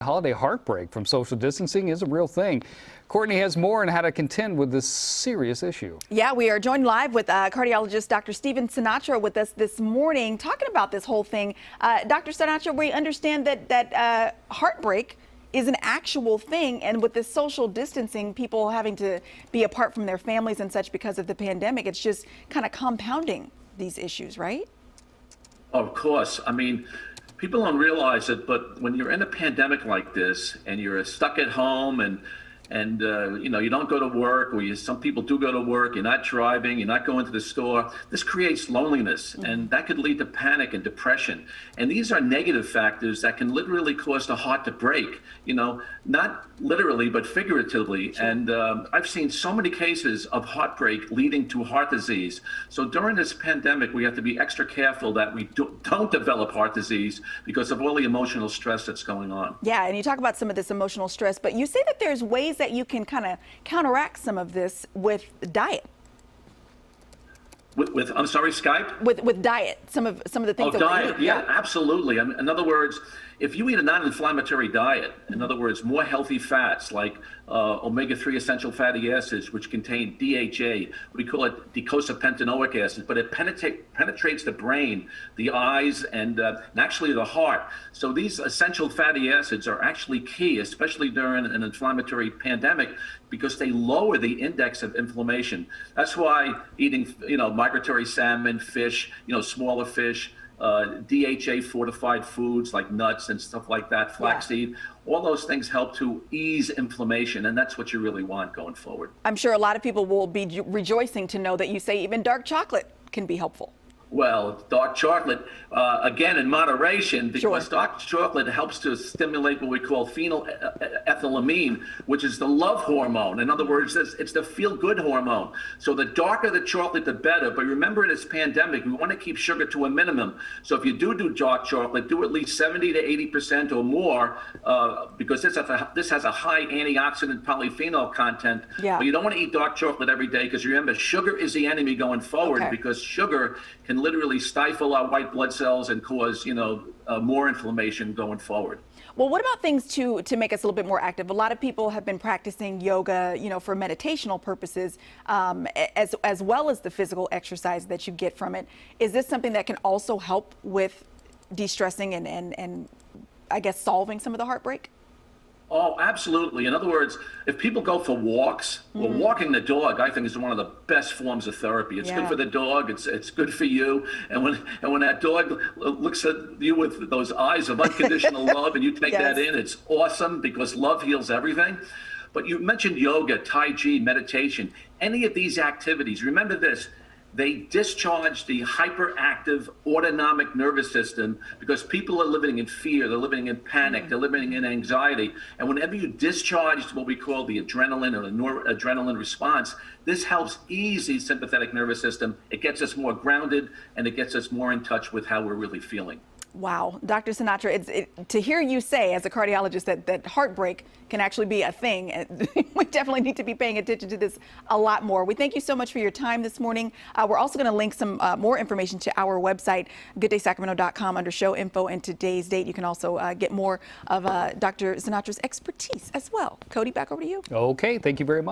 Holiday heartbreak from social distancing is a real thing. Courtney has more on how to contend with this serious issue. Yeah, we are joined live with cardiologist Dr. Sinatra with us this morning talking about this whole thing. Dr. Sinatra, we understand that heartbreak is an actual thing, and with this social distancing, people having to be apart from their families and such because of the pandemic, it's just kind of compounding these issues, right? Of course. I mean, people don't realize it, but when you're in a pandemic like this and you're stuck at home and you know, you don't go to work, or some people do go to work, you're not driving, you're not going to the store, this creates loneliness, and that could lead to panic and depression. And these are negative factors that can literally cause the heart to break, you know, not literally, but figuratively. Sure. And I've seen so many cases of heartbreak leading to heart disease. So during this pandemic, we have to be extra careful that we don't develop heart disease because of all the emotional stress that's going on. Yeah, and you talk about some of this emotional stress, but you say that there's ways that you can kind of counteract some of this with diet. With I'm sorry, Skype? With diet, some of the things. Oh, diet, yeah, absolutely. I mean, in other words, if you eat a non-inflammatory diet, in other words, more healthy fats like omega-3 essential fatty acids, which contain DHA, we call it docosahexaenoic acid, but it penetrates the brain, the eyes, and actually the heart. So these essential fatty acids are actually key, especially during an inflammatory pandemic, because they lower the index of inflammation. That's why eating, you know, migratory salmon, fish, you know, smaller fish, DHA fortified foods like nuts and stuff like that, flaxseed, all those things help to ease inflammation, and that's what you really want going forward. I'm sure a lot of people will be rejoicing to know that you say even dark chocolate can be helpful. Well, dark chocolate, again, in moderation, because dark chocolate helps to stimulate what we call phenylethylamine, which is the love hormone. In other words, it's the feel-good hormone. So the darker the chocolate, the better. But remember, in this pandemic, we want to keep sugar to a minimum. So if you do dark chocolate, do at least 70 to 80% or more, because this has a high antioxidant polyphenol content. Yeah. But you don't want to eat dark chocolate every day, because remember, sugar is the enemy going forward, because sugar can literally stifle our white blood cells and cause, you know, more inflammation going forward. Well, what about things to make us a little bit more active? A lot of people have been practicing yoga, you know, for meditational purposes, as well as the physical exercise that you get from it. Is this something that can also help with de-stressing and I guess solving some of the heartbreak? Oh, absolutely. In other words, if people go for walks, well, walking the dog, I think, is one of the best forms of therapy. It's good for the dog. It's good for you. And when that dog looks at you with those eyes of unconditional love, and you take that in, it's awesome, because love heals everything. But you mentioned yoga, Tai Chi, meditation. Any of these activities, remember this, they discharge the hyperactive autonomic nervous system, because people are living in fear, they're living in panic, they're living in anxiety. And whenever you discharge what we call the adrenaline or the noradrenaline response, this helps ease the sympathetic nervous system. It gets us more grounded, and it gets us more in touch with how we're really feeling. Wow. Dr. Sinatra, to hear you say as a cardiologist that heartbreak can actually be a thing, we definitely need to be paying attention to this a lot more. We thank you so much for your time this morning. We're also going to link some more information to our website, gooddaysacramento.com, under show info and today's date. You can also get more of Dr. Sinatra's expertise as well. Cody, back over to you. Okay, thank you very much.